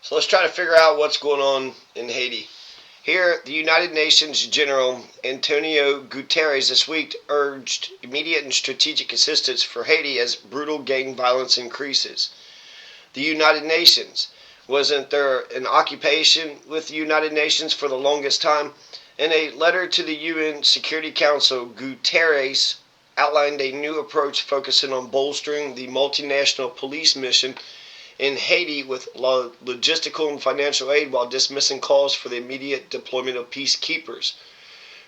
So let's try to figure out what's going on in Haiti. Here, the United Nations General Antonio Guterres this week urged immediate and strategic assistance for Haiti as brutal gang violence increases. The United Nations. Wasn't there an occupation with the United Nations for the longest time? In a letter to the UN Security Council, Guterres outlined a new approach focusing on bolstering the multinational police mission in Haiti with logistical and financial aid while dismissing calls for the immediate deployment of peacekeepers.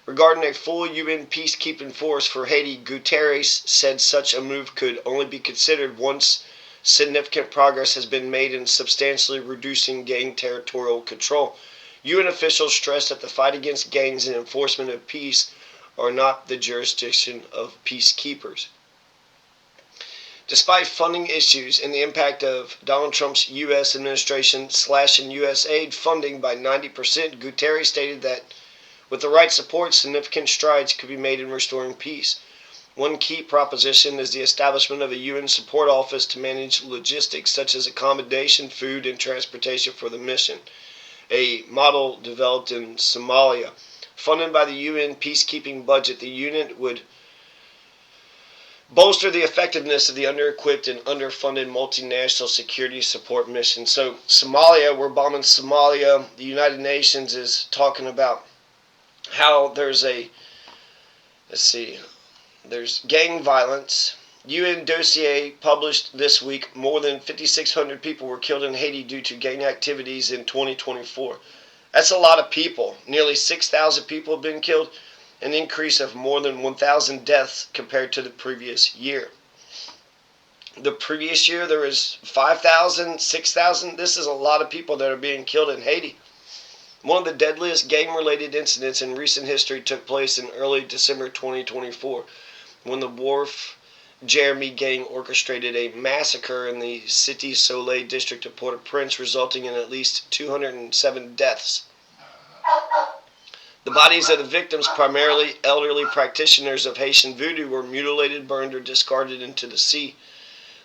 Regarding a full UN peacekeeping force for Haiti, Guterres said such a move could only be considered once significant progress has been made in substantially reducing gang territorial control. UN officials stressed that the fight against gangs and enforcement of peace are not the jurisdiction of peacekeepers. Despite funding issues and the impact of Donald Trump's U.S. administration slashing U.S. aid funding by 90%, Guterres stated that with the right support, significant strides could be made in restoring peace. One key proposition is the establishment of a UN support office to manage logistics such as accommodation, food, and transportation for the mission, a model developed in Somalia. Funded by the UN peacekeeping budget, the unit would bolster the effectiveness of the under-equipped and underfunded multinational security support mission. So Somalia, we're bombing Somalia. The United Nations is talking about how there's gang violence. UN dossier published this week, more than 5,600 people were killed in Haiti due to gang activities in 2024. That's a lot of people. Nearly 6,000 people have been killed, an increase of more than 1,000 deaths compared to the previous year. The previous year there was 5,000, 6,000. This is a lot of people that are being killed in Haiti. One of the deadliest gang-related incidents in recent history took place in early December 2024 when the Wharf Jeremy gang orchestrated a massacre in the Cité Soleil district of Port-au-Prince, resulting in at least 207 deaths. The bodies of the victims, primarily elderly practitioners of Haitian voodoo, were mutilated, burned, or discarded into the sea.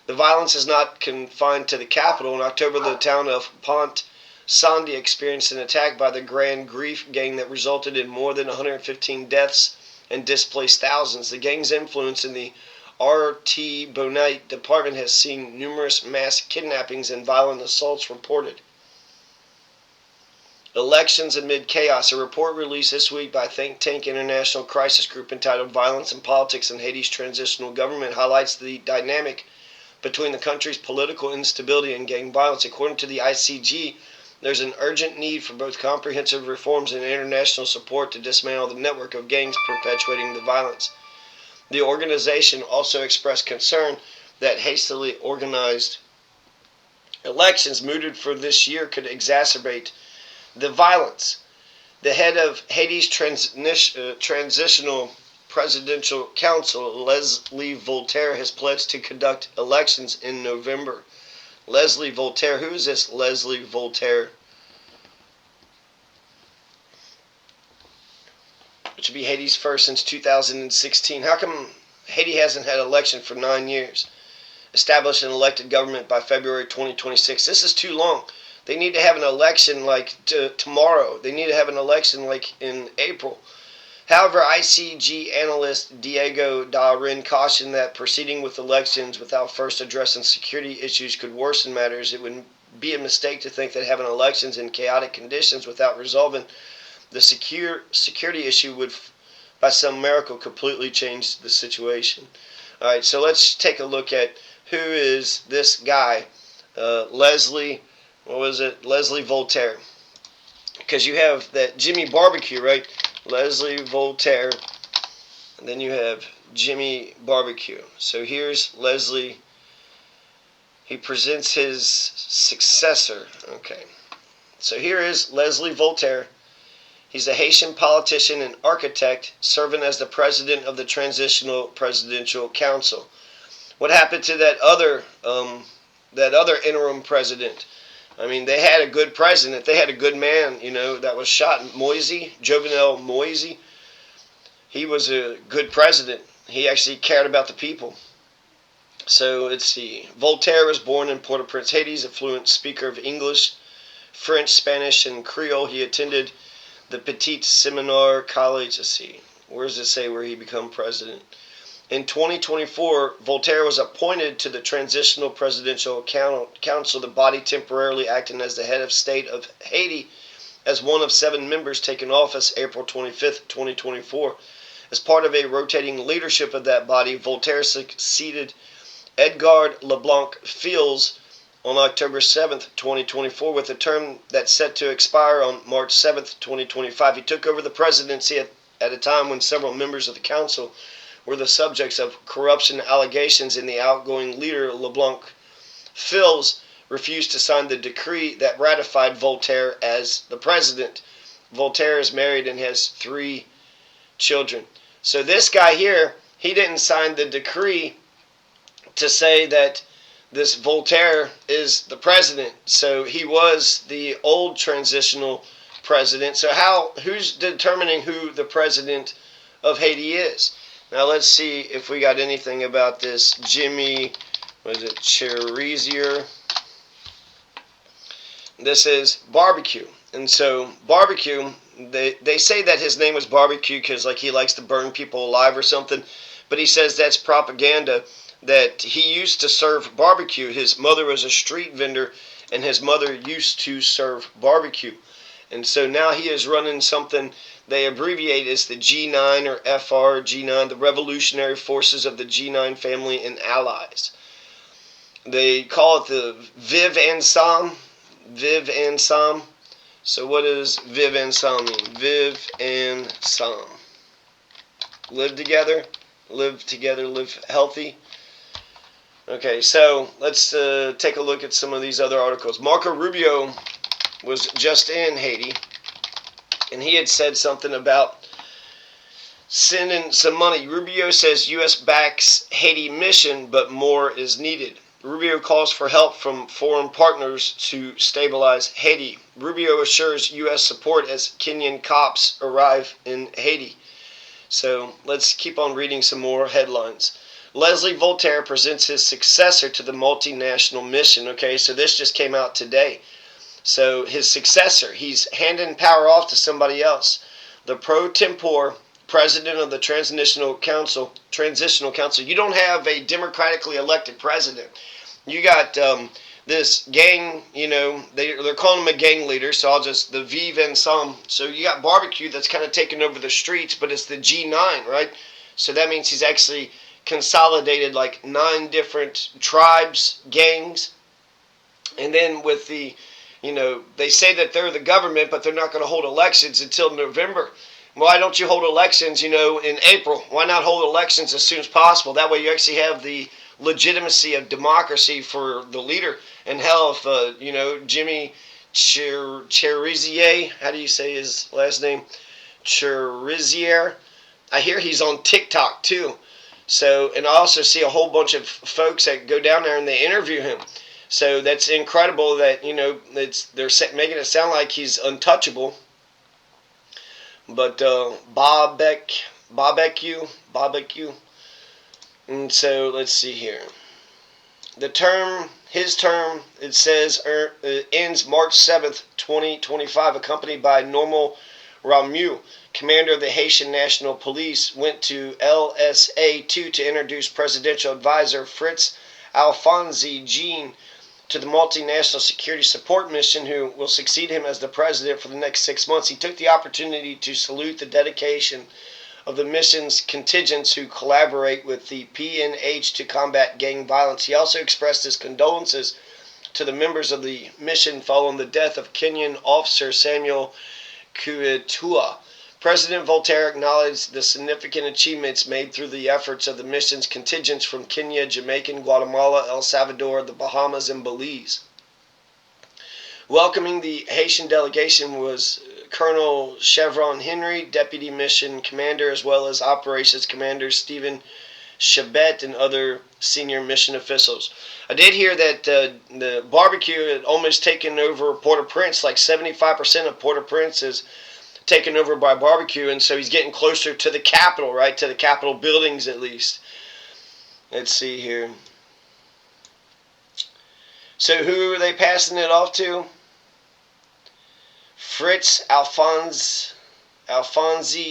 The violence is not confined to the capital. In October, the town of Pont-Sandy experienced an attack by the Grand Grief gang that resulted in more than 115 deaths and displaced thousands. The gang's influence in the Artibonite department has seen numerous mass kidnappings and violent assaults reported. Elections amid chaos. A report released this week by think tank International Crisis Group entitled Violence and Politics in Haiti's Transitional Government highlights the dynamic between the country's political instability and gang violence. According to the ICG, there's an urgent need for both comprehensive reforms and international support to dismantle the network of gangs perpetuating the violence. The organization also expressed concern that hastily organized elections mooted for this year could exacerbate the violence. The head of Haiti's Transitional Presidential Council, Leslie Voltaire, has pledged to conduct elections in November. Leslie Voltaire, who is this Leslie Voltaire? Which would be Haiti's first since 2016. How come Haiti hasn't had an election for 9 years? Establish an elected government by February 2026. This is too long. They need to have an election like tomorrow. They need to have an election like in April. However, ICG analyst Diego Darin cautioned that proceeding with elections without first addressing security issues could worsen matters. It would be a mistake to think that having elections in chaotic conditions without resolving the security issue would, by some miracle, completely change the situation. All right, so let's take a look at who is this guy, Leslie Voltaire. Because you have that Jimmy Barbecue, right? Leslie Voltaire. And then you have Jimmy Barbecue. So here's Leslie. He presents his successor. Okay. So here is Leslie Voltaire. He's a Haitian politician and architect serving as the president of the Transitional Presidential Council. What happened to that other interim president? I mean, they had a good president. They had a good man, that was shot. Jovenel Moise. He was a good president. He actually cared about the people. So let's see. Voltaire was born in Port-au-Prince, Haiti. He's a fluent speaker of English, French, Spanish, and Creole. He attended the Petit Seminar College. Let's see, where does it say where he became president? In 2024, Voltaire was appointed to the Transitional Presidential Council, the body temporarily acting as the head of state of Haiti, as one of 7 members taking office April 25, 2024. As part of a rotating leadership of that body, Voltaire succeeded Edgar Leblanc Fields on October 7, 2024, with a term that's set to expire on March 7, 2025. He took over the presidency at a time when several members of the council were the subjects of corruption allegations, and the outgoing leader, Leblanc Fields, refused to sign the decree that ratified Voltaire as the president. Voltaire is married and has 3 children. So this guy here, he didn't sign the decree to say that this Voltaire is the president. So he was the old transitional president. So who's determining who the president of Haiti is? Now let's see if we got anything about this Jimmy, Cherizier. This is BBQ. And so BBQ, they say that his name was BBQ because like he likes to burn people alive or something, but he says that's propaganda, that he used to serve barbecue. His mother was a street vendor and his mother used to serve barbecue. And so now he is running something they abbreviate as the G9 or FRG9, the Revolutionary Forces of the G9 family and allies. They call it the Viv Ensemble. Viv Ensemble. So what does Viv Ensemble mean? Viv Ensemble. Live together, live healthy. Okay, so let's take a look at some of these other articles. Marco Rubio was just in Haiti, and he had said something about sending some money. Rubio says U.S. backs Haiti mission, but more is needed. Rubio calls for help from foreign partners to stabilize Haiti. Rubio assures U.S. support as Kenyan cops arrive in Haiti. So let's keep on reading some more headlines. Leslie Voltaire presents his successor to the multinational mission. Okay, so this just came out today. So his successor, he's handing power off to somebody else. The pro tempore president of the Transitional Council. You don't have a democratically elected president. You got this gang, they're calling him a gang leader, so the Vive Ensemble. So you got BBQ that's kind of taking over the streets, but it's the G9, right? So that means he's actually consolidated like 9 different tribes, gangs. And then with the, they say that they're the government, but they're not going to hold elections until November. Why don't you hold elections, in April? Why not hold elections as soon as possible? That way you actually have the legitimacy of democracy for the leader. And hell, if, Jimmy Cherizier, how do you say his last name? Cherizier. I hear he's on TikTok too. So, and I also see a whole bunch of folks that go down there and they interview him. So that's incredible that, they're making it sound like he's untouchable. But BBQ. And so let's see here. His term, it says, ends March 7th, 2025, accompanied by Normal Rubio, commander of the Haitian National Police, went to LSA-2 to introduce presidential advisor Fritz Jean to the multinational security support mission, who will succeed him as the president for the next 6 months. He took the opportunity to salute the dedication of the mission's contingents who collaborate with the PNH to combat gang violence. He also expressed his condolences to the members of the mission following the death of Kenyan officer Samuel Kuetua. President Voltaire acknowledged the significant achievements made through the efforts of the mission's contingents from Kenya, Jamaica, Guatemala, El Salvador, the Bahamas, and Belize. Welcoming the Haitian delegation was Colonel Chevron Henry, Deputy Mission Commander, as well as Operations Commander Stephen Chabet and other senior mission officials. I did hear that the BBQ had almost taken over Port-au-Prince, like 75% of Port-au-Prince is taken over by BBQ, and so he's getting closer to the Capitol, right? To the Capitol buildings, at least. Let's see here. So who are they passing it off to? Fritz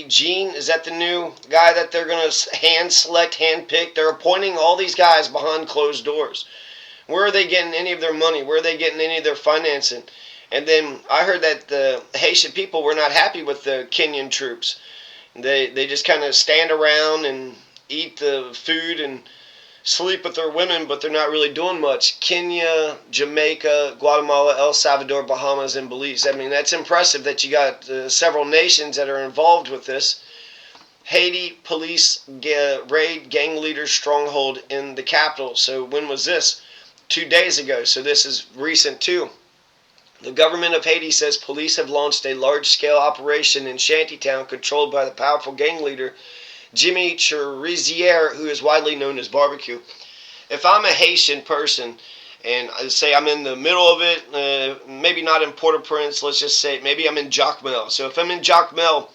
Jean, is that the new guy that they're going to hand pick? They're appointing all these guys behind closed doors. Where are they getting any of their money? Where are they getting any of their financing? And then I heard that the Haitian people were not happy with the Kenyan troops. They just kind of stand around and eat the food and sleep with their women, but they're not really doing much. Kenya, Jamaica, Guatemala, El Salvador, Bahamas, and Belize. I mean, that's impressive that you got several nations that are involved with this. Haiti police raid gang leader's stronghold in the capital. So when was this? 2 days ago. So this is recent too. The government of Haiti says police have launched a large-scale operation in Shantytown controlled by the powerful gang leader Jimmy Cherizier, who is widely known as BBQ. If I'm a Haitian person and I say I'm in the middle of it, maybe not in Port-au-Prince, let's just say maybe I'm in Jacmel. So if I'm in Jacmel,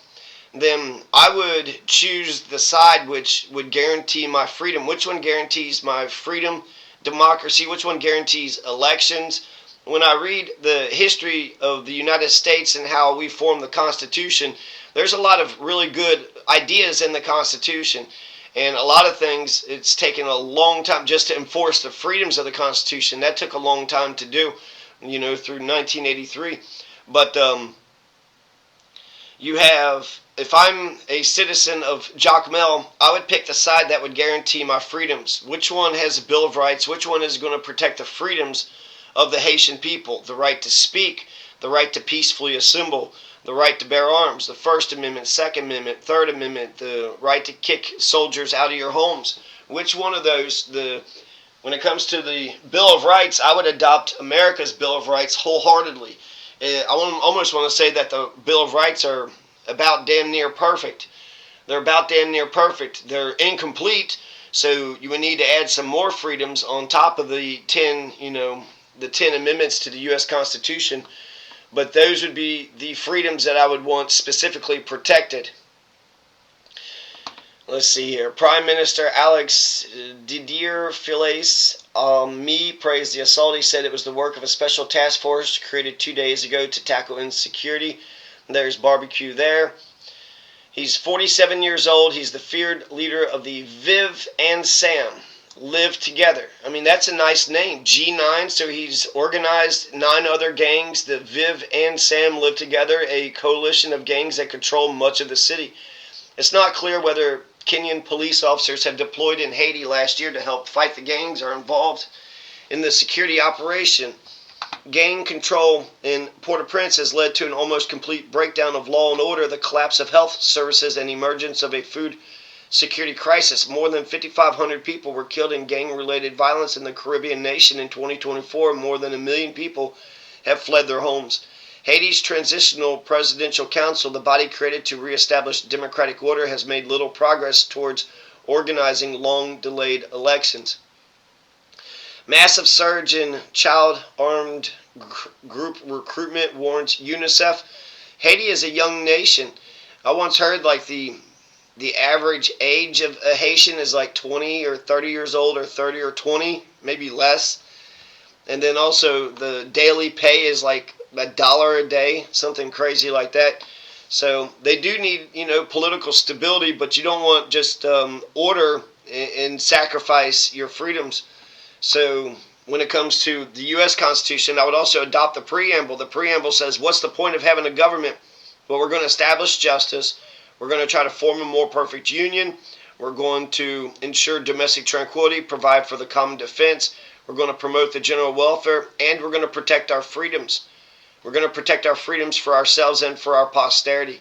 then I would choose the side which would guarantee my freedom. Which one guarantees my freedom, democracy? Which one guarantees elections? When I read the history of the United States and how we formed the Constitution, there's a lot of really good ideas in the Constitution. And a lot of things, it's taken a long time just to enforce the freedoms of the Constitution. That took a long time to do, through 1983. But you have, if I'm a citizen of Jacmel, I would pick the side that would guarantee my freedoms. Which one has a Bill of Rights? Which one is going to protect the freedoms of the Haitian people? The right to speak, the right to peacefully assemble, the right to bear arms, the First Amendment, Second Amendment, Third Amendment, the right to kick soldiers out of your homes. Which one of those, when it comes to the Bill of Rights, I would adopt America's Bill of Rights wholeheartedly. I almost want to say that the Bill of Rights are about damn near perfect. They're about damn near perfect. They're incomplete, so you would need to add some more freedoms on top of the 10 amendments to the U.S. Constitution. But those would be the freedoms that I would want specifically protected. Let's see here. Prime Minister Alex Didier Fils Me praised the assault. He said it was the work of a special task force created 2 days ago to tackle insecurity. There's BBQ there. He's 47 years old. He's the feared leader of the Viv and Sam Live Together. I mean, that's a nice name. G9, so he's organized 9 other gangs. The Viv and Sam Live Together, a coalition of gangs that control much of the city. It's not clear whether Kenyan police officers have deployed in Haiti last year to help fight the gangs or involved in the security operation. Gang control in Port-au-Prince has led to an almost complete breakdown of law and order, the collapse of health services, and emergence of a food security crisis. More than 5,500 people were killed in gang-related violence in the Caribbean nation in 2024. More than 1 million people have fled their homes. Haiti's Transitional Presidential Council, the body created to reestablish democratic order, has made little progress towards organizing long-delayed elections. Massive surge in child armed group recruitment warrants UNICEF. Haiti is a young nation. I once heard the average age of a Haitian is like 20 or 30 years old, or 30 or 20, maybe less. And then also the daily pay is like $1 a day, something crazy like that. So they do need, political stability, but you don't want just order and sacrifice your freedoms. So when it comes to the U.S. Constitution, I would also adopt the preamble. The preamble says, what's the point of having a government? Well, we're going to establish justice. We're going to try to form a more perfect union. We're going to ensure domestic tranquility, provide for the common defense. We're going to promote the general welfare, and we're going to protect our freedoms. We're going to protect our freedoms for ourselves and for our posterity.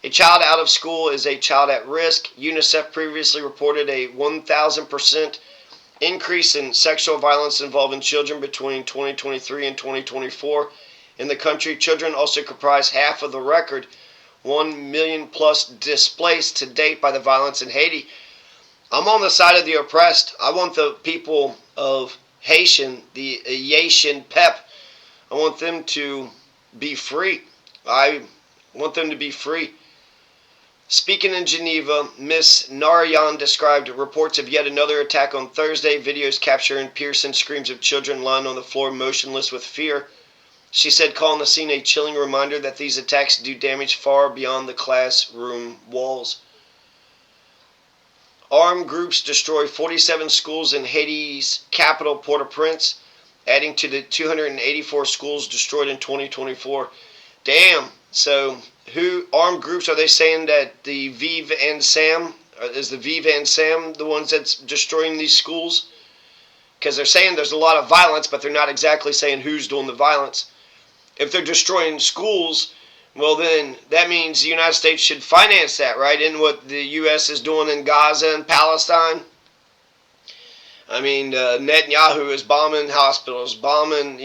A child out of school is a child at risk. UNICEF previously reported a 1,000% increase in sexual violence involving children between 2023 and 2024. In the country, children also comprise half of the record. 1 million plus displaced to date by the violence in Haiti. I'm on the side of the oppressed. I want the people of Haitian, the Haitian PEP, I want them to be free. I want them to be free. Speaking in Geneva, Miss Narayan described reports of yet another attack on Thursday. Videos capturing piercing screams of children lying on the floor motionless with fear. She said, calling the scene a chilling reminder that these attacks do damage far beyond the classroom walls. Armed groups destroy 47 schools in Haiti's capital, Port-au-Prince, adding to the 284 schools destroyed in 2024. Damn. So, who armed groups are they saying that the Vive and Sam is the Vive and Sam the ones that's destroying these schools? Because they're saying there's a lot of violence, but they're not exactly saying who's doing the violence. If they're destroying schools, well, then that means the United States should finance that, right? In what the U.S. is doing in Gaza and Palestine. I mean, Netanyahu is bombing hospitals, bombing,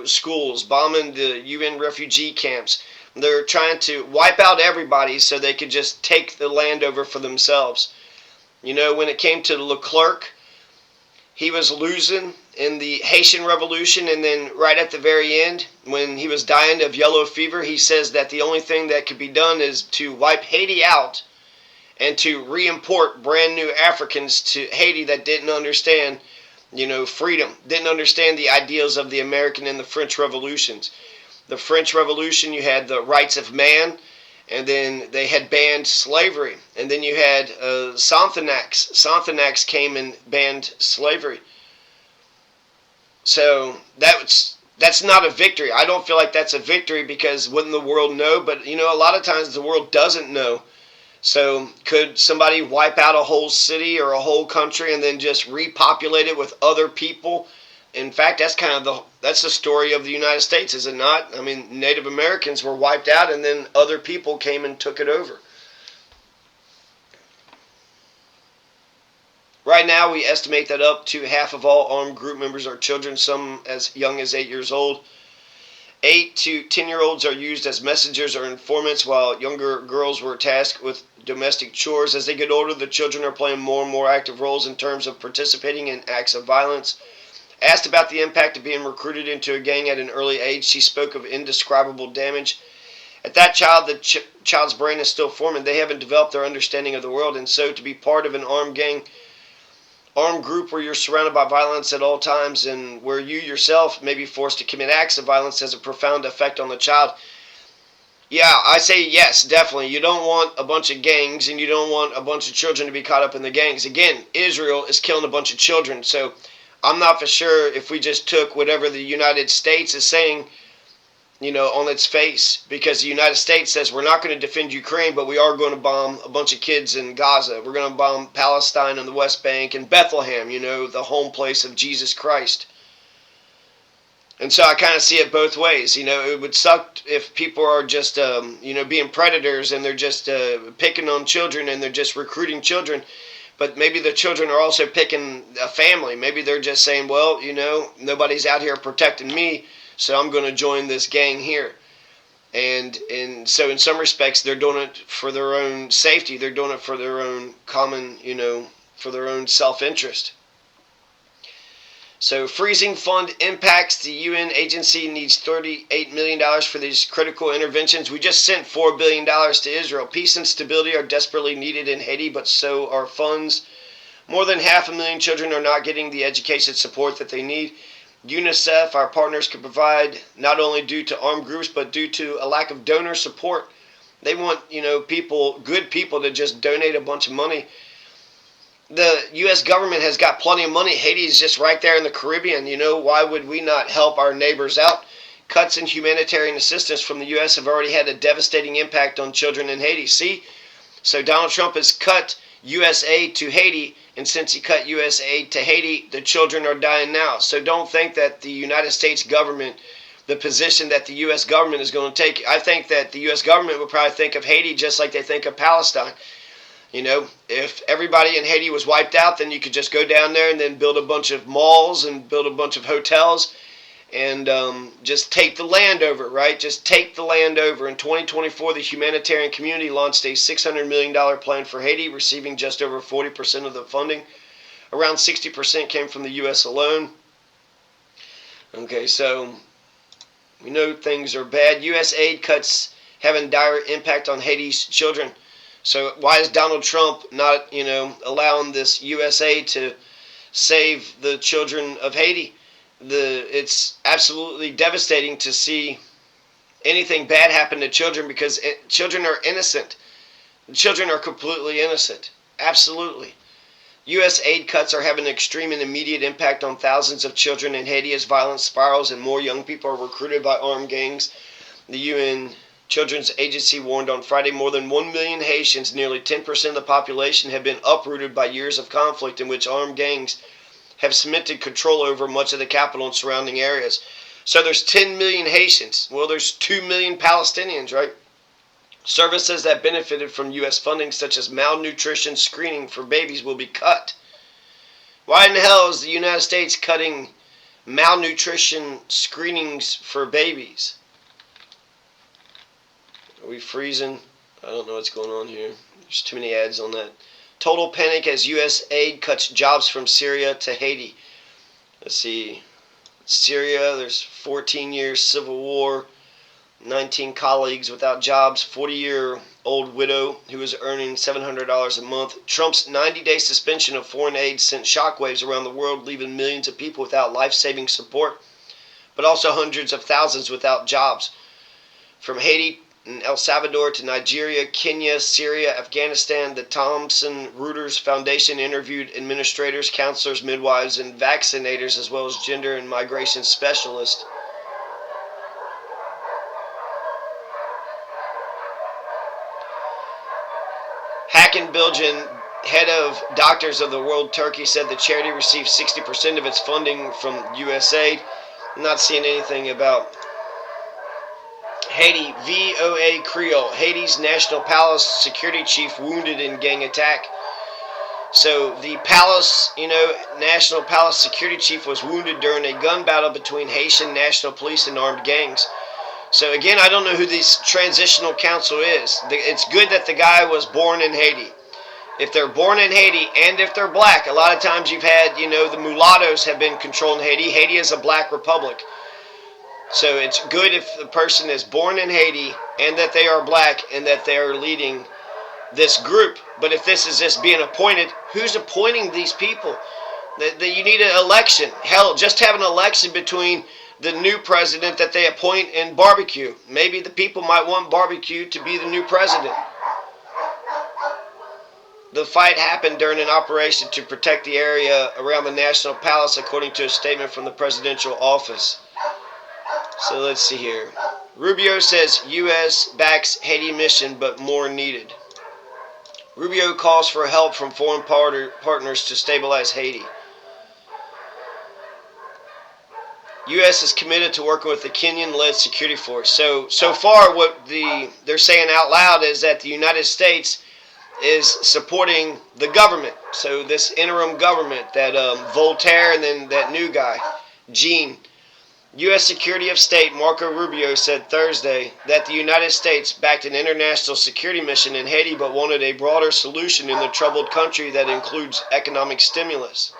schools, bombing the UN refugee camps. They're trying to wipe out everybody so they could just take the land over for themselves. When it came to Leclerc, he was losing in the Haitian Revolution, and then right at the very end, when he was dying of yellow fever, he says that the only thing that could be done is to wipe Haiti out and to re-import brand new Africans to Haiti that didn't understand, freedom, didn't understand the ideals of the American and the French Revolutions. The French Revolution, you had the rights of man, and then they had banned slavery. And then you had Sonthonax. Sonthonax came and banned slavery. So that's not a victory. I don't feel like that's a victory, because wouldn't the world know? But, a lot of times the world doesn't know. So could somebody wipe out a whole city or a whole country and then just repopulate it with other people? In fact, that's the story of the United States, is it not? I mean, Native Americans were wiped out, and then other people came and took it over. Right now, we estimate that up to half of all armed group members are children, some as young as 8 years old. 8 to 10-year-olds are used as messengers or informants, while younger girls were tasked with domestic chores. As they get older, the children are playing more and more active roles in terms of participating in acts of violence. Asked about the impact of being recruited into a gang at an early age, she spoke of indescribable damage. At that child, the child's brain is still forming. They haven't developed their understanding of the world, and so to be part of an armed group where you're surrounded by violence at all times, and where you yourself may be forced to commit acts of violence, has a profound effect on the child. Yeah, I say yes, definitely. You don't want a bunch of gangs, and you don't want a bunch of children to be caught up in the gangs. Again, Israel is killing a bunch of children, so I'm not for sure if we just took whatever the United States is saying, on its face, because the United States says we're not going to defend Ukraine, but we are going to bomb a bunch of kids in Gaza. We're going to bomb Palestine and the West Bank and Bethlehem, the home place of Jesus Christ. And so I kind of see it both ways. It would suck if people are just, being predators, and they're just picking on children, and they're just recruiting children. But maybe the children are also picking a family. Maybe they're just saying, well, nobody's out here protecting me, so I'm going to join this gang here. And so in some respects, they're doing it for their own safety. They're doing it for their own common, for their own self-interest. So freezing fund impacts. The UN agency needs $38 million for these critical interventions. We just sent $4 billion to Israel. Peace and stability are desperately needed in Haiti, but so are funds. More than 500,000 children are not getting the education support that they need. UNICEF, our partners, can provide not only due to armed groups, but due to a lack of donor support. They want, good people to just donate a bunch of money. The U.S. government has got plenty of money. Haiti is just right there in the Caribbean. Why would we not help our neighbors out? Cuts in humanitarian assistance from the U.S. have already had a devastating impact on children in Haiti. See? So Donald Trump has cut U.S. aid to Haiti, and since he cut U.S. aid to Haiti, the children are dying now. So don't think that the United States government, the position that the U.S. government is going to take, I think that the U.S. government would probably think of Haiti just like they think of Palestine. If everybody in Haiti was wiped out, then you could just go down there and then build a bunch of malls and build a bunch of hotels and just take the land over, right? Just take the land over. In 2024, the humanitarian community launched a $600 million plan for Haiti, receiving just over 40% of the funding. Around 60% came from the U.S. alone. Okay, so we know things are bad. U.S. aid cuts having dire impact on Haiti's children. So why is Donald Trump not, allowing this USA to save the children of Haiti? It's absolutely devastating to see anything bad happen to children, because children are innocent. Children are completely innocent. Absolutely. U.S. aid cuts are having an extreme and immediate impact on thousands of children in Haiti as violence spirals and more young people are recruited by armed gangs. The UN Children's Agency warned on Friday more than 1 million Haitians, nearly 10% of the population, have been uprooted by years of conflict in which armed gangs have cemented control over much of the capital and surrounding areas. So there's 10 million Haitians. Well, there's 2 million Palestinians, right? Services that benefited from U.S. funding, such as malnutrition screening for babies, will be cut. Why in the hell is the United States cutting malnutrition screenings for babies? Are we freezing? I don't know what's going on here. There's too many ads on that. Total panic as U.S. aid cuts jobs from Syria to Haiti. Let's see. Syria, there's 14 years civil war, 19 colleagues without jobs, 40-year-old widow who is earning $700 a month. Trump's 90-day suspension of foreign aid sent shockwaves around the world, leaving millions of people without life-saving support, but also hundreds of thousands without jobs. From Haiti and El Salvador to Nigeria, Kenya, Syria, Afghanistan, the Thomson Reuters Foundation interviewed administrators, counselors, midwives, and vaccinators, as well as gender and migration specialists. Hakan Bilgin, head of Doctors of the World Turkey, said the charity received 60% of its funding from USAID. I'm not seeing anything about Haiti. VOA Creole, Haiti's National Palace security chief wounded in gang attack. So the palace, National Palace security chief was wounded during a gun battle between Haitian National Police and armed gangs. So again, I don't know who this transitional council is. It's good that the guy was born in Haiti. If they're born in Haiti and if they're black, a lot of times you've had, the mulattoes have been controlling Haiti. Haiti is a black republic. So it's good if the person is born in Haiti and that they are black and that they are leading this group. But if this is just being appointed, who's appointing these people? You need an election. Hell, just have an election between the new president that they appoint and BBQ. Maybe the people might want BBQ to be the new president. The fight happened during an operation to protect the area around the National Palace, according to a statement from the presidential office. So let's see here. Rubio says U.S. backs Haiti mission, but more needed. Rubio calls for help from foreign partners to stabilize Haiti. U.S. is committed to working with the Kenyan-led security force. So far what they're saying out loud is that the United States is supporting the government. So this interim government, that Voltaire and then that new guy, Jean. U.S. Secretary of State Marco Rubio said Thursday that the United States backed an international security mission in Haiti but wanted a broader solution in the troubled country that includes economic stimulus.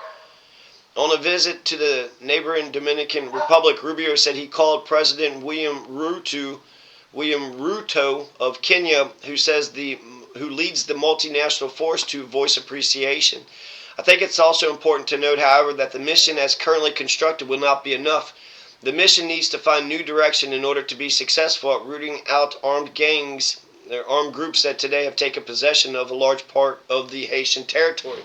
On a visit to the neighboring Dominican Republic, Rubio said he called President William Ruto of Kenya, who leads the multinational force, to voice appreciation. I think it's also important to note, however, that the mission as currently constructed will not be enough. The mission needs to find new direction in order to be successful at rooting out armed gangs, armed groups that today have taken possession of a large part of the Haitian territory.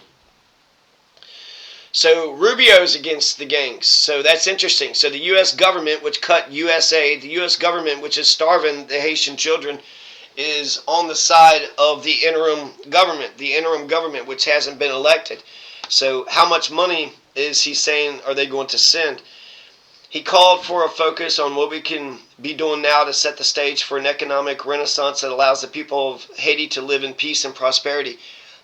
So Rubio's against the gangs. So that's interesting. So the U.S. government, which cut USAID, the U.S. government, which is starving the Haitian children, is on the side of the interim government, which hasn't been elected. So how much money is he saying are they going to send? He called for a focus on what we can be doing now to set the stage for an economic renaissance that allows the people of Haiti to live in peace and prosperity.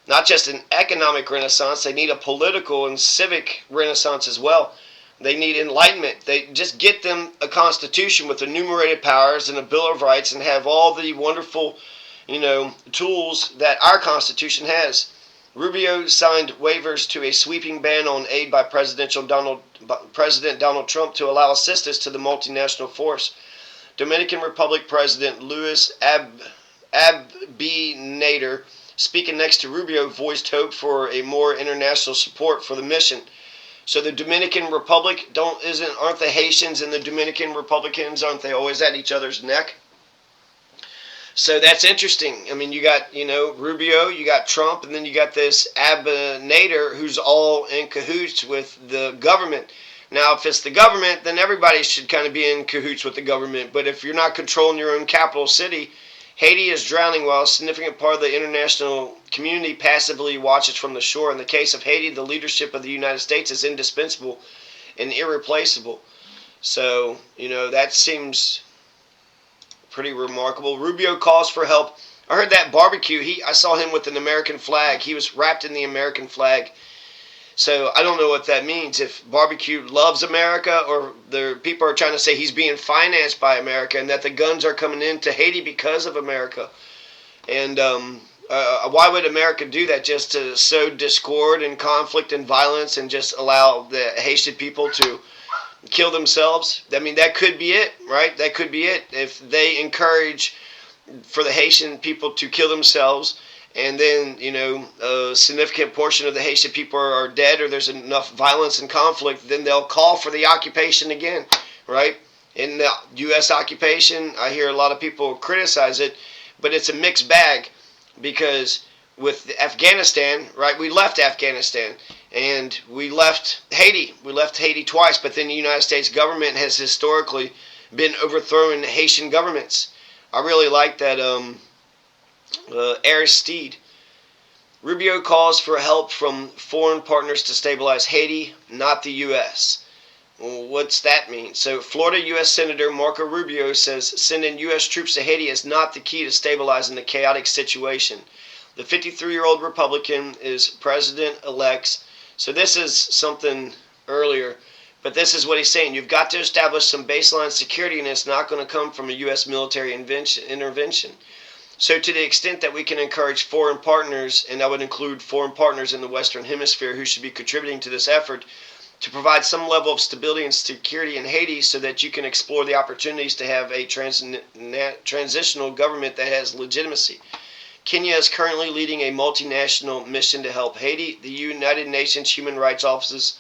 Not just an economic renaissance, they need a political and civic renaissance as well. They need enlightenment. They just get them a constitution with enumerated powers and a Bill of Rights and have all the wonderful, tools that our Constitution has. Rubio signed waivers to a sweeping ban on aid by President Donald Trump to allow assistance to the multinational force. Dominican Republic President Luis Abinader, speaking next to Rubio, voiced hope for a more international support for the mission. So the Dominican Republic aren't the Haitians and the Dominican Republicans, aren't they always at each other's neck? So that's interesting. I mean, you got, Rubio, you got Trump, and then you got this Abinader who's all in cahoots with the government. Now, if it's the government, then everybody should kind of be in cahoots with the government. But if you're not controlling your own capital city, Haiti is drowning while a significant part of the international community passively watches from the shore. In the case of Haiti, the leadership of the United States is indispensable and irreplaceable. So, that seems pretty remarkable. Rubio calls for help. I heard that BBQ. I saw him with an American flag. He was wrapped in the American flag. So I don't know what that means. If BBQ loves America, or the people are trying to say he's being financed by America, and that the guns are coming into Haiti because of America. And why would America do that? Just to sow discord and conflict and violence, and just allow the Haitian people to kill themselves? I mean, that could be it, right? That could be it. If they encourage for the Haitian people to kill themselves, and then, a significant portion of the Haitian people are dead, or there's enough violence and conflict, then they'll call for the occupation again, right? In the U.S. occupation, I hear a lot of people criticize it, but it's a mixed bag, because with Afghanistan, right, we left Afghanistan, and we left Haiti. We left Haiti twice, but then the United States government has historically been overthrowing Haitian governments. I really like that Aristide. Rubio calls for help from foreign partners to stabilize Haiti, not the U.S. Well, what's that mean? So Florida U.S. Senator Marco Rubio says sending U.S. troops to Haiti is not the key to stabilizing the chaotic situation. The 53-year-old Republican is president-elect. So this is something earlier, but this is what he's saying. You've got to establish some baseline security, and it's not going to come from a U.S. military intervention. So to the extent that we can encourage foreign partners, and that would include foreign partners in the Western Hemisphere who should be contributing to this effort, to provide some level of stability and security in Haiti, so that you can explore the opportunities to have a transitional government that has legitimacy. Kenya is currently leading a multinational mission to help Haiti. The United Nations Human Rights Office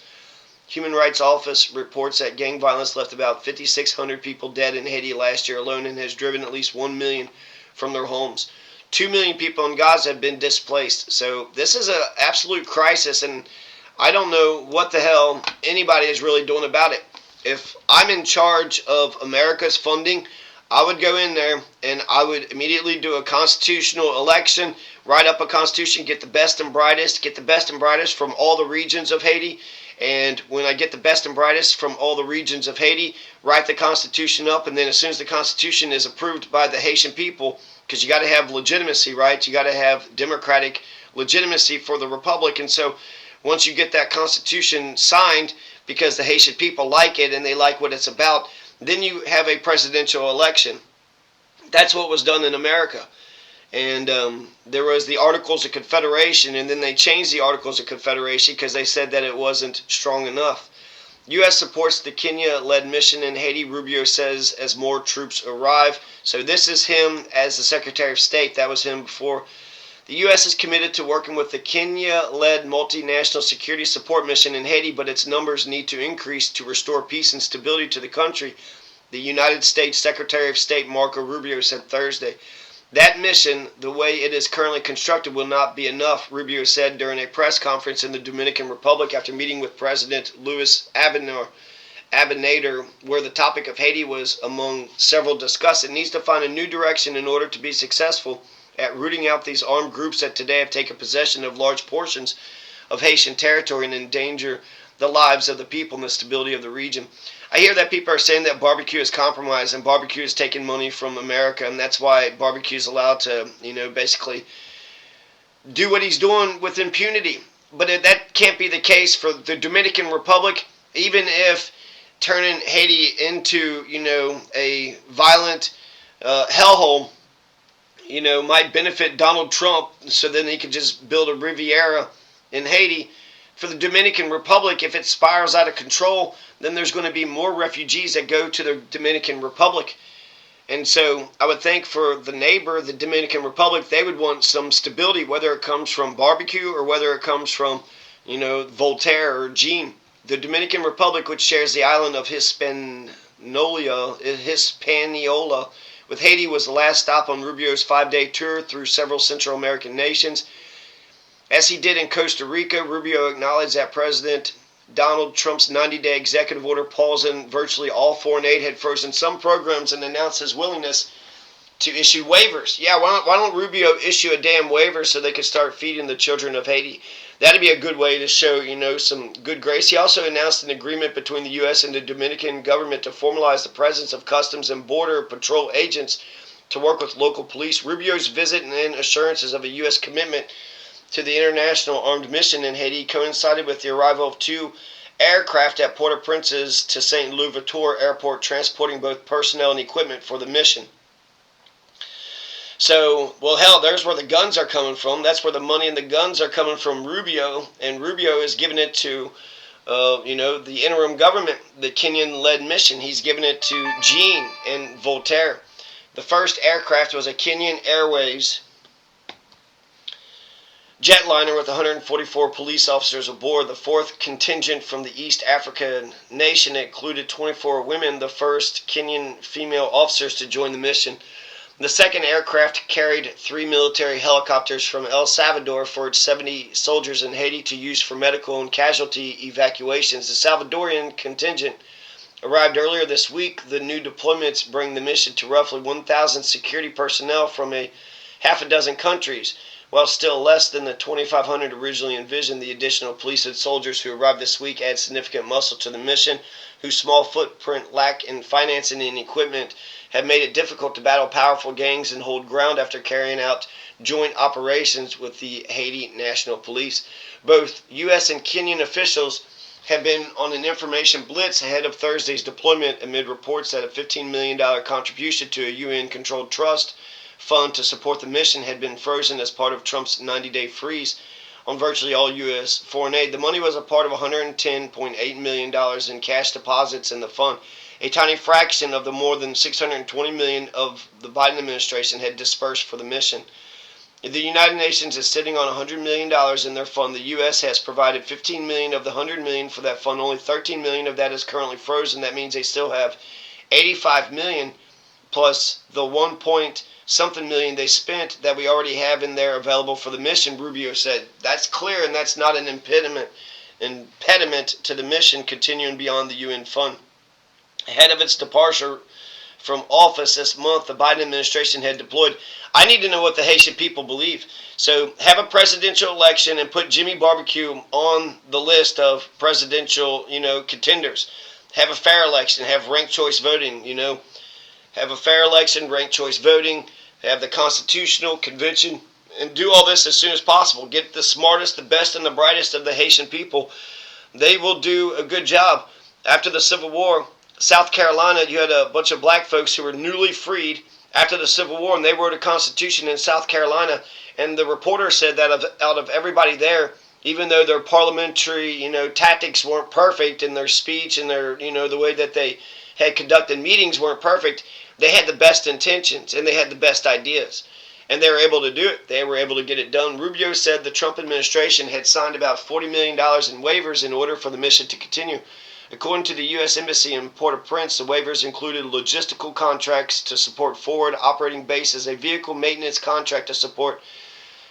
reports that gang violence left about 5,600 people dead in Haiti last year alone, and has driven at least 1 million from their homes. 2 million people in Gaza have been displaced. So this is an absolute crisis, and I don't know what the hell anybody is really doing about it. If I'm in charge of America's funding, I would go in there and I would immediately do a constitutional election, write up a constitution, get the best and brightest from all the regions of Haiti. And when I get the best and brightest from all the regions of Haiti, write the Constitution up, and then as soon as the Constitution is approved by the Haitian people, because you got to have legitimacy, right? You got to have democratic legitimacy for the republic. And so once you get that Constitution signed, because the Haitian people like it and they like what it's about, then you have a presidential election. That's what was done in America. And there was the Articles of Confederation, and then they changed the Articles of Confederation because they said that it wasn't strong enough. U.S. supports the Kenya-led mission in Haiti, Rubio says, as more troops arrive. So this is him as the Secretary of State. That was him before. The U.S. is committed to working with the Kenya-led multinational security support mission in Haiti, but its numbers need to increase to restore peace and stability to the country, the United States Secretary of State Marco Rubio said Thursday. That mission, the way it is currently constructed, will not be enough, Rubio said during a press conference in the Dominican Republic after meeting with President Luis Abinader, where the topic of Haiti was among several discussed. It needs to find a new direction in order to be successful at rooting out these armed groups that today have taken possession of large portions of Haitian territory and endanger the lives of the people and the stability of the region. I hear that people are saying that BBQ is compromised and BBQ is taking money from America, and that's why BBQ is allowed to, basically do what he's doing with impunity. But that can't be the case for the Dominican Republic. Even if turning Haiti into, a violent hellhole, might benefit Donald Trump, so then he could just build a Riviera in Haiti. For the Dominican Republic, if it spirals out of control, then there's going to be more refugees that go to the Dominican Republic. And so I would think for the neighbor, the Dominican Republic, they would want some stability, whether it comes from BBQ or whether it comes from, Voltaire or Jean. The Dominican Republic, which shares the island of Hispaniola with Haiti was the last stop on Rubio's 5-day tour through several Central American nations. As he did in Costa Rica, Rubio acknowledged that President Donald Trump's 90-day executive order pausing virtually all foreign aid had frozen some programs and announced his willingness to issue waivers. Yeah, why don't Rubio issue a damn waiver so they could start feeding the children of Haiti? That'd be a good way to show, some good grace. He also announced an agreement between the U.S. and the Dominican government to formalize the presence of Customs and Border Patrol agents to work with local police. Rubio's visit and assurances of a U.S. commitment to the international armed mission in Haiti coincided with the arrival of 2 aircraft at Port-au-Prince's to St. Louis Airport, transporting both personnel and equipment for the mission. So, well, hell, there's where the guns are coming from. That's where the money and the guns are coming from, Rubio. And Rubio is giving it to, the interim government, the Kenyan-led mission. He's giving it to Jean and Voltaire. The first aircraft was a Kenyan Airways jetliner with 144 police officers aboard. The fourth contingent from the East African nation included 24 women, the first Kenyan female officers to join the mission. The second aircraft carried 3 military helicopters from El Salvador for its 70 soldiers in Haiti to use for medical and casualty evacuations. The Salvadorian contingent arrived earlier this week. The new deployments bring the mission to roughly 1,000 security personnel from a half a dozen countries. While still less than the 2,500 originally envisioned, the additional police and soldiers who arrived this week add significant muscle to the mission, whose small footprint, lack in financing and equipment have made it difficult to battle powerful gangs and hold ground after carrying out joint operations with the Haiti National Police. Both U.S. and Kenyan officials have been on an information blitz ahead of Thursday's deployment amid reports that a $15 million contribution to a UN-controlled trust fund to support the mission had been frozen as part of Trump's 90-day freeze on virtually all U.S. foreign aid. The money was a part of $110.8 million in cash deposits in the fund. A tiny fraction of the more than $620 million of the Biden administration had dispersed for the mission. The United Nations is sitting on $100 million in their fund. The U.S. has provided $15 million of the $100 million for that fund. Only $13 million of that is currently frozen. That means they still have $85 million plus the 1-point-something million they spent that we already have in there available for the mission, Rubio said. That's clear, and that's not an impediment to the mission continuing beyond the UN fund. Ahead of its departure from office this month, the Biden administration had deployed. I need to know what the Haitian people believe. So have a presidential election and put Jimmy Barbecue on the list of presidential, contenders. Have a fair election. Have ranked choice voting, Have a fair election, ranked choice voting. Have the constitutional convention. And do all this as soon as possible. Get the smartest, the best, and the brightest of the Haitian people. They will do a good job. After the Civil War, South Carolina, you had a bunch of black folks who were newly freed after the Civil War, and they wrote a constitution in South Carolina. And the reporter said that out of everybody there, even though their parliamentary, tactics weren't perfect, and their speech and their, the way that they had conducted meetings weren't perfect, they had the best intentions and they had the best ideas. And they were able to do it. They were able to get it done. Rubio said the Trump administration had signed about $40 million in waivers in order for the mission to continue. According to the U.S. Embassy in Port-au-Prince, the waivers included logistical contracts to support forward operating bases, a vehicle maintenance contract to support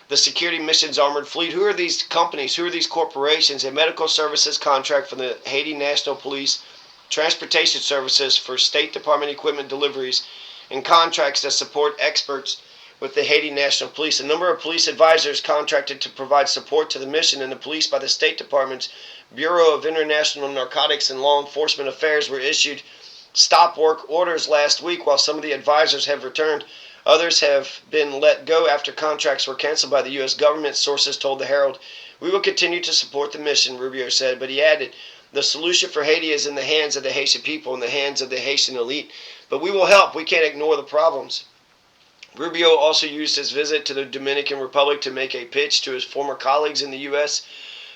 the security mission's armored fleet. Who are these companies? Who are these corporations? A medical services contract for the Haiti National Police, transportation services for State Department equipment deliveries, and contracts that support experts with the Haiti National Police. A number of police advisors contracted to provide support to the mission and the police by the State Department's Bureau of International Narcotics and Law Enforcement Affairs were issued stop work orders last week, while some of the advisors have returned. Others have been let go after contracts were canceled by the U.S. government, sources told the Herald. We will continue to support the mission, Rubio said, but he added, the solution for Haiti is in the hands of the Haitian people, in the hands of the Haitian elite. But we will help. We can't ignore the problems. Rubio also used his visit to the Dominican Republic to make a pitch to his former colleagues in the U.S.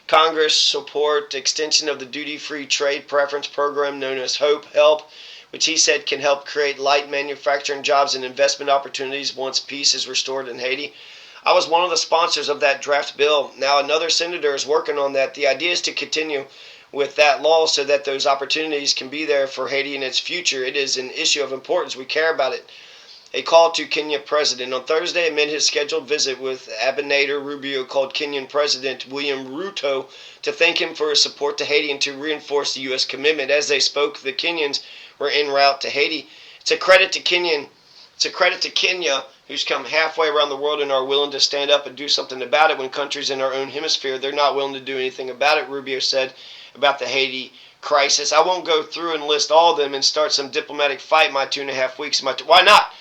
Congress support extension of the duty-free trade preference program known as HELP, which he said can help create light manufacturing jobs and investment opportunities once peace is restored in Haiti. I was one of the sponsors of that draft bill. Now another senator is working on that. The idea is to continue with that law so that those opportunities can be there for Haiti in its future. It is an issue of importance. We care about it. a call to Kenyan President. On Thursday, amid his scheduled visit with Abinader, Rubio called Kenyan President William Ruto to thank him for his support to Haiti and to reinforce the U.S. commitment. As they spoke, the Kenyans were en route to Haiti. It's a credit to Kenya, who's come halfway around the world and are willing to stand up and do something about it when countries in our own hemisphere, they're not willing to do anything about it, Rubio said about the Haiti crisis. I won't go through and list all of them and start some diplomatic fight my 2.5 weeks. Why not?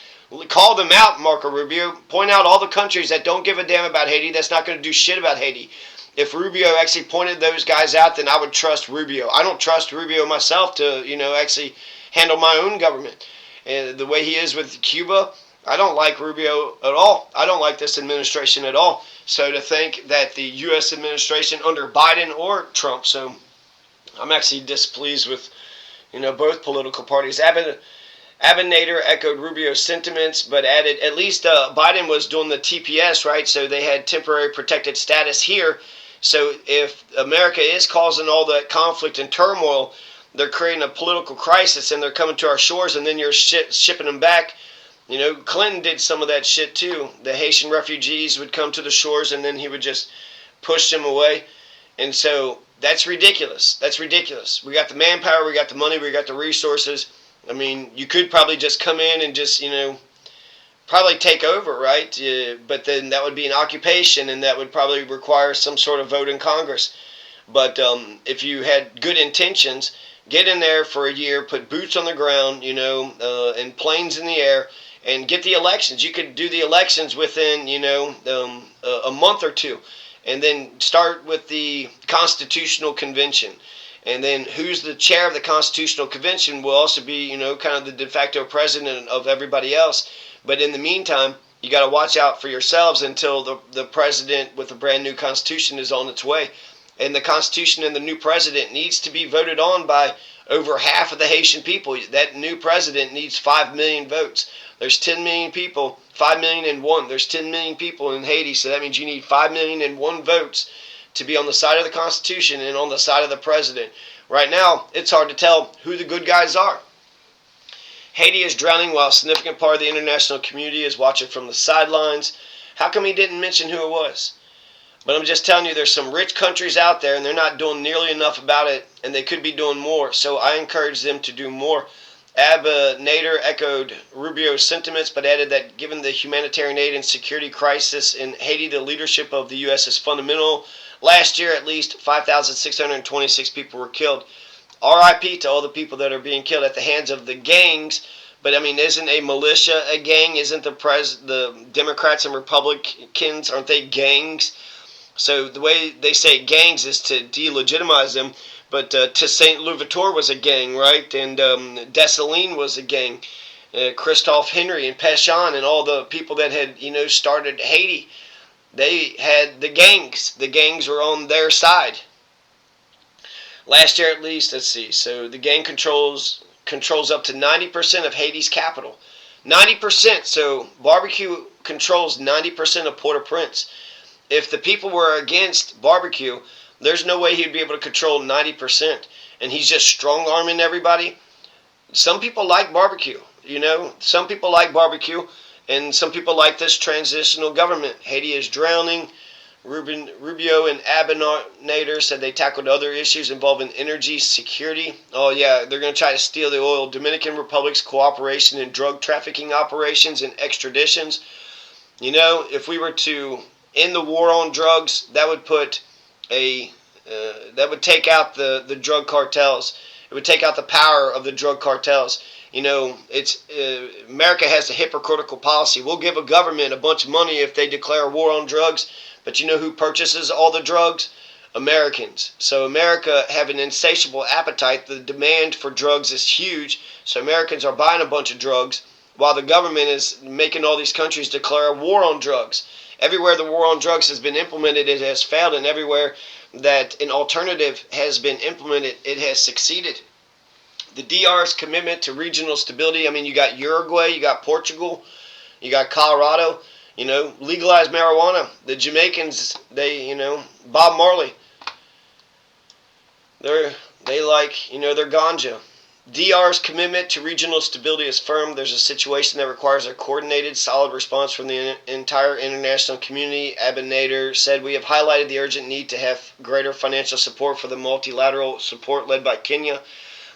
Call them out, Marco Rubio. Point out all the countries that don't give a damn about Haiti, that's not going to do shit about Haiti. If Rubio actually pointed those guys out, then I would trust Rubio. I don't trust Rubio myself to, actually handle my own government. And the way he is with Cuba, I don't like Rubio at all. I don't like this administration at all. So to think that the U.S. administration under Biden or Trump, so I'm actually displeased with, both political parties. Abinader echoed Rubio's sentiments, but added at least Biden was doing the TPS, right? So they had temporary protected status here. So if America is causing all that conflict and turmoil, they're creating a political crisis and they're coming to our shores, and then you're shipping them back. Clinton did some of that shit too. The Haitian refugees would come to the shores and then he would just push them away. And so that's ridiculous. That's ridiculous. We got the manpower, we got the money, we got the resources. I mean, you could probably just come in and just, probably take over, right? But then that would be an occupation and that would probably require some sort of vote in Congress. But if you had good intentions, get in there for a year, put boots on the ground, and planes in the air, and get the elections. You could do the elections within, a month or two. And then start with the Constitutional Convention. And then who's the chair of the Constitutional Convention will also be, kind of the de facto president of everybody else. But in the meantime, you got to watch out for yourselves until the president with a brand new Constitution is on its way. And the Constitution and the new president needs to be voted on by over half of the Haitian people. That new president needs 5 million votes. There's 10 million people, 5 million and one. There's 10 million people in Haiti, so that means you need 5 million and one votes to be on the side of the Constitution and on the side of the president. Right now, it's hard to tell who the good guys are. Haiti is drowning while a significant part of the international community is watching from the sidelines. How come he didn't mention who it was? But I'm just telling you, there's some rich countries out there and they're not doing nearly enough about it, and they could be doing more. So I encourage them to do more. Nader echoed Rubio's sentiments, but added that given the humanitarian aid and security crisis in Haiti, the leadership of the U.S. is fundamental. Last year, at least 5,626 people were killed. R.I.P. to all the people that are being killed at the hands of the gangs. But, isn't a militia a gang? Isn't the Democrats and Republicans, aren't they gangs? So the way they say gangs is to delegitimize them. But Toussaint Louverture was a gang, right? And Dessalines was a gang. Christophe Henry and Pétion and all the people that had, started Haiti, they had the gangs. The gangs were on their side. Last year at least, let's see. So the gang controls up to 90% of Haiti's capital. 90%. So barbecue controls 90% of Port-au-Prince. If the people were against barbecue, there's no way he'd be able to control 90%. And he's just strong-arming everybody. Some people like barbecue, Some people like barbecue, and some people like this transitional government. Haiti is drowning. Rubio and Abinader said they tackled other issues involving energy security. Oh, yeah, they're going to try to steal the oil. Dominican Republic's cooperation in drug trafficking operations and extraditions. If we were to end the war on drugs, that would put that would take out the drug cartels. It would take out the power of the drug cartels. It's America has a hypocritical policy. We'll give a government a bunch of money if they declare war on drugs, but you know who purchases all the drugs? Americans. So America have an insatiable appetite. The demand for drugs is huge. So Americans are buying a bunch of drugs while the government is making all these countries declare a war on drugs. Everywhere the war on drugs has been implemented, it has failed, and everywhere that an alternative has been implemented, it has succeeded. The DR's commitment to regional stability, you got Uruguay, you got Portugal, you got Colorado, legalize marijuana. The Jamaicans, Bob Marley, they like, their ganja. DR's commitment to regional stability is firm. There's a situation that requires a coordinated, solid response from the entire international community. Abinader said, "We have highlighted the urgent need to have greater financial support for the multilateral support led by Kenya,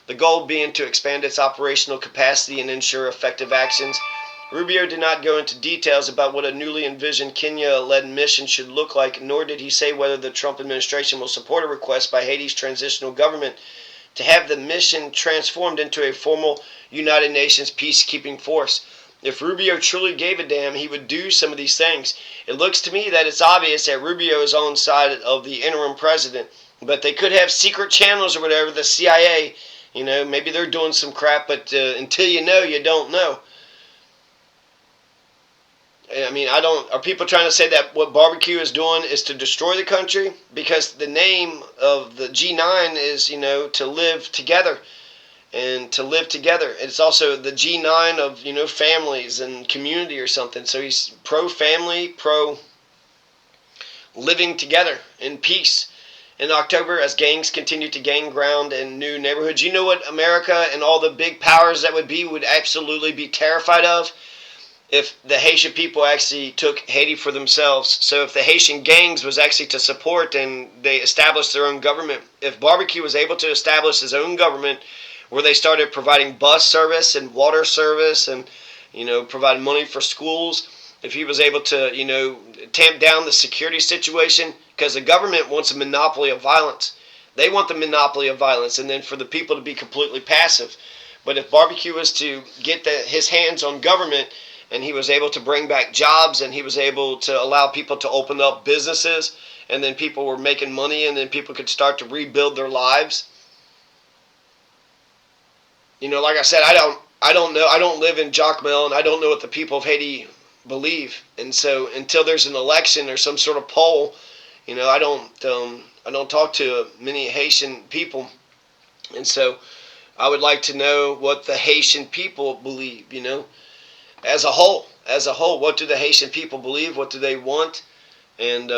the goal being to expand its operational capacity and ensure effective actions." Rubio did not go into details about what a newly envisioned Kenya-led mission should look like, nor did he say whether the Trump administration will support a request by Haiti's transitional government to have the mission transformed into a formal United Nations peacekeeping force. If Rubio truly gave a damn, he would do some of these things. It looks to me that it's obvious that Rubio is on the side of the interim president, but they could have secret channels or whatever, the CIA, maybe they're doing some crap, but until you know, you don't know. I mean, are people trying to say that what BBQ is doing is to destroy the country? Because the name of the G9 is, to live together and to live together. It's also the G9 of, families and community or something. So he's pro-family, pro-living together in peace. In October, as gangs continue to gain ground in new neighborhoods, you know what America and all the big powers that would absolutely be terrified of? If the Haitian people actually took Haiti for themselves. So if the Haitian gangs was actually to support and they established their own government, if BBQ was able to establish his own government where they started providing bus service and water service and, provide money for schools, if he was able to, tamp down the security situation, because the government wants a monopoly of violence. They want the monopoly of violence, and then for the people to be completely passive. But if BBQ was to get his hands on government, and he was able to bring back jobs, and he was able to allow people to open up businesses, and then people were making money, and then people could start to rebuild their lives. Like I said, I don't know. I don't live in Jacmel, and I don't know what the people of Haiti believe. And so until there's an election or some sort of poll, I don't talk to many Haitian people. And so I would like to know what the Haitian people believe, as a whole, what do the Haitian people believe? What do they want? And,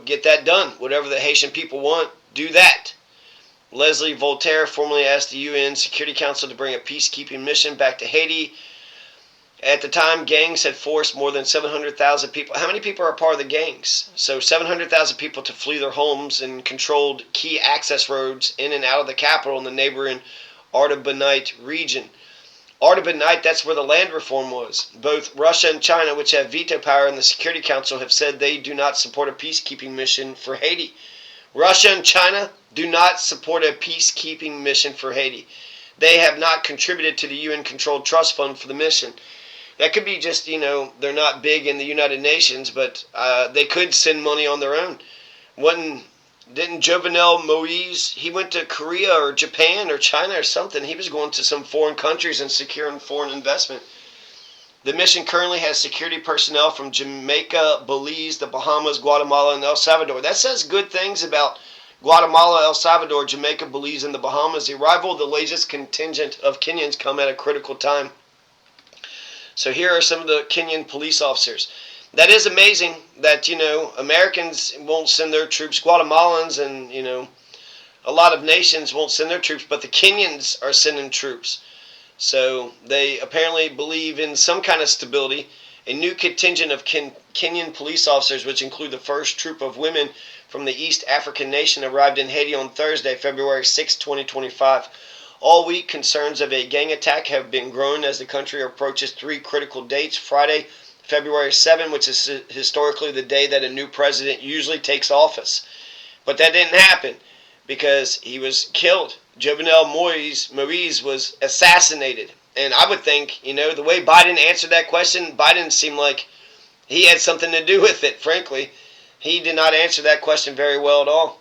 get that done. Whatever the Haitian people want, do that. Leslie Voltaire formally asked the UN Security Council to bring a peacekeeping mission back to Haiti. At the time, gangs had forced more than 700,000 people. How many people are a part of the gangs? So 700,000 people to flee their homes and controlled key access roads in and out of the capital in the neighboring Artibonite region. Artibonite, that's where the land reform was. Both Russia and China, which have veto power in the Security Council, have said they do not support a peacekeeping mission for Haiti. Russia and China do not support a peacekeeping mission for Haiti. They have not contributed to the UN-controlled trust fund for the mission. That could be just, they're not big in the United Nations, but they could send money on their own. Didn't Jovenel Moise, he went to Korea or Japan or China or something. He was going to some foreign countries and securing foreign investment. The mission currently has security personnel from Jamaica, Belize, the Bahamas, Guatemala, and El Salvador. That says good things about Guatemala, El Salvador, Jamaica, Belize, and the Bahamas. The arrival of the latest contingent of Kenyans come at a critical time. So here are some of the Kenyan police officers. That is amazing that, Americans won't send their troops, Guatemalans and, a lot of nations won't send their troops, but the Kenyans are sending troops. So they apparently believe in some kind of stability. A new contingent of Kenyan police officers, which include the first troop of women from the East African nation, arrived in Haiti on Thursday, February 6, 2025. All week, concerns of a gang attack have been growing as the country approaches three critical dates. Friday, February 7, which is historically the day that a new president usually takes office. But that didn't happen because he was killed. Jovenel Moise was assassinated. And I would think, the way Biden answered that question, Biden seemed like he had something to do with it, frankly. He did not answer that question very well at all.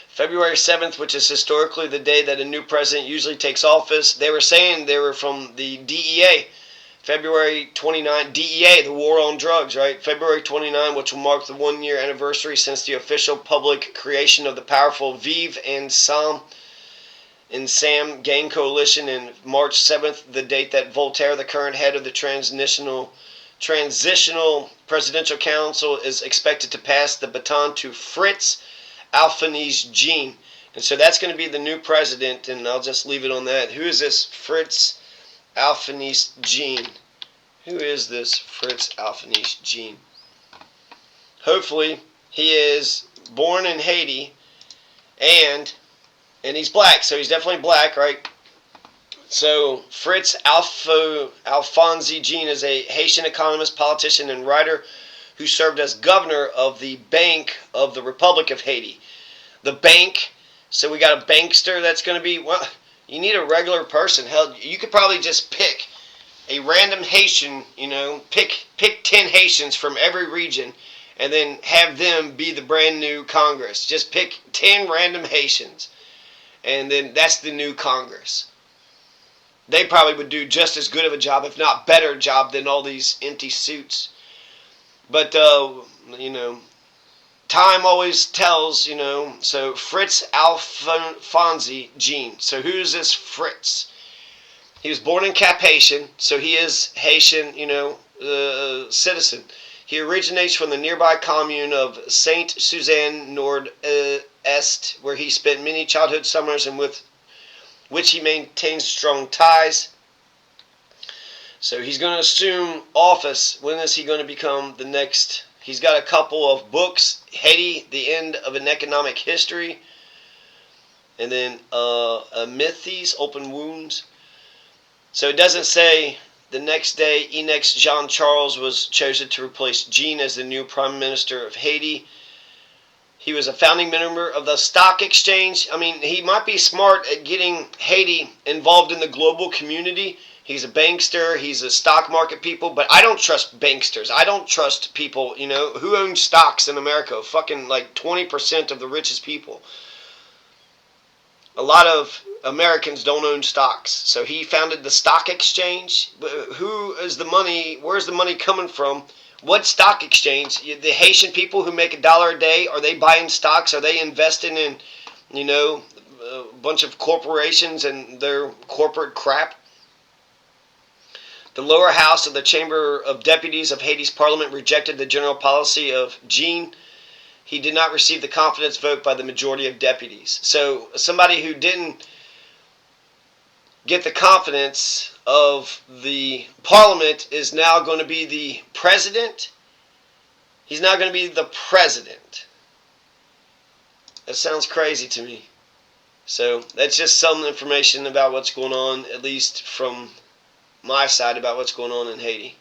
February 7th, which is historically the day that a new president usually takes office, they were saying they were from the DEA. February 29, DEA, the war on drugs, right? February 29, which will mark the one-year anniversary since the official public creation of the powerful Vive and Sam gang coalition, and March 7th, the date that Voltaire, the current head of the transitional presidential council, is expected to pass the baton to Fritz Jean, And so that's going to be the new president, and I'll just leave it on that. Who is this Fritz Jean? Who is this Fritz Jean? Hopefully, he is born in Haiti, and he's black, so he's definitely black, right? So Fritz Jean is a Haitian economist, politician, and writer who served as governor of the Bank of the Republic of Haiti. The bank. So we got a bankster that's going to be, well, you need a regular person. Hell, you could probably just pick a random Haitian, pick 10 Haitians from every region and then have them be the brand new Congress. Just pick 10 random Haitians and then that's the new Congress. They probably would do just as good of a job, if not better job, than all these empty suits. But, time always tells, so Fritz Jean. So who's this Fritz? He was born in Cap Haitian, so he is Haitian, citizen. He originates from the nearby commune of Saint Suzanne Nord-Est, where he spent many childhood summers and with which he maintains strong ties. So he's going to assume office. When is he going to become the next? He's got a couple of books, Haiti, The End of an Economic History, and then Mythes, Open Wounds. So it doesn't say the next day Enex Jean Charles was chosen to replace Jean as the new Prime Minister of Haiti. He was a founding member of the stock exchange. I mean, he might be smart at getting Haiti involved in the global community. He's a bankster. He's a stock market people. But I don't trust banksters. I don't trust people, who owns stocks in America. Fucking like 20% of the richest people. A lot of Americans don't own stocks. So he founded the stock exchange. Who is the money? Where's the money coming from? What stock exchange? The Haitian people who make $1 a day, are they buying stocks? Are they investing in, a bunch of corporations and their corporate crap? The lower house of the Chamber of Deputies of Haiti's parliament rejected the general policy of Jean. He did not receive the confidence vote by the majority of deputies. So somebody who didn't get the confidence of the parliament is now going to be the president. He's now going to be the president. That sounds crazy to me. So that's just some information about what's going on, at least from my side, about what's going on in Haiti.